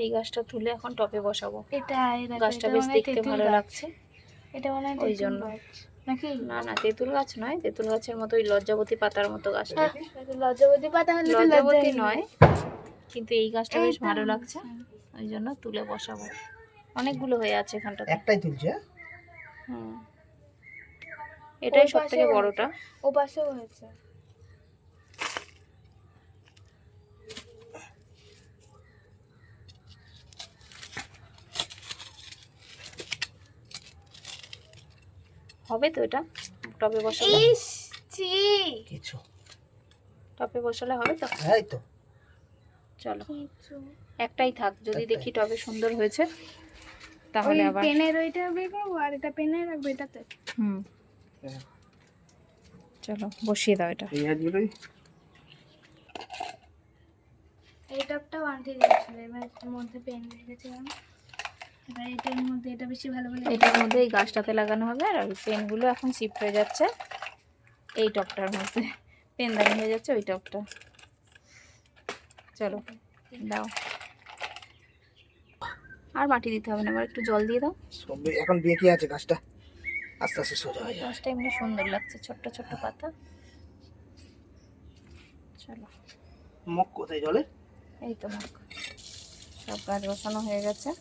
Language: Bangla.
এই গাছটা তুলে এখন টপে বসাবো। এটা গাছটা বেশ দেখতে ভালো লাগছে, এটা মনে হয় ওই জন্য। নাকি? না না, তেঁতুল গাছ নয়, তেঁতুল গাছের মতো ওই লজ্জাবতী পাতার মতো গাছটা। লজ্জাবতী পাতা হলে তো লজ্জাবতী লজ্জাই নয়, কিন্তু এই গাছটা বেশ ভালো লাগছে, ওই জন্য তুলে বসাবো। অনেকগুলো হয়ে আছে এখানটাতে। একটাই তুলছে। হুম, এটাই সব থেকে বড়টা। ও পাশেও হয়েছে। হবে তো এটা টবে বসালে? ইস ছি, কিছু টবে বসালে হবে তো? এই তো চলো, কিছু। একটাই থাক, যদি দেখি টবে সুন্দর হয়েছে তাহলে ওই আবার। পেনের ওইটা বের করবো আর এটা পেনে রাখবো এটাতে। হুম, চলো বসিয়ে দাও এটা। এই গাছগুলোই এই টপটাও আনতে দিয়েছিল, এবার এর মধ্যে পেন রেখেছিলাম, এবার এটার মধ্যে এটা বেশি ভালো বলে এটার মধ্যে এই গাছটাতে লাগানো হবে, আর ওই পেনগুলো এখন শিফট হয়ে যাচ্ছে এই টপটার মধ্যে, পেনদানি হয়ে যাচ্ছে ওই টপটা। চলো দাও, আর মাটি দিতে হবে না, এবার একটু জল দিয়ে দাও। সবে এখন বেঁকে আছে গাছটা, আস্তে আস্তে সোজা হয়ে যাবে। গাছটা এমনি সুন্দর লাগছে, ছোট্ট ছোট্ট পাতা। চলো, মুখ কোথায় জলে? এই তো মুখ, সব গাছ বসানো হয়ে গেছে।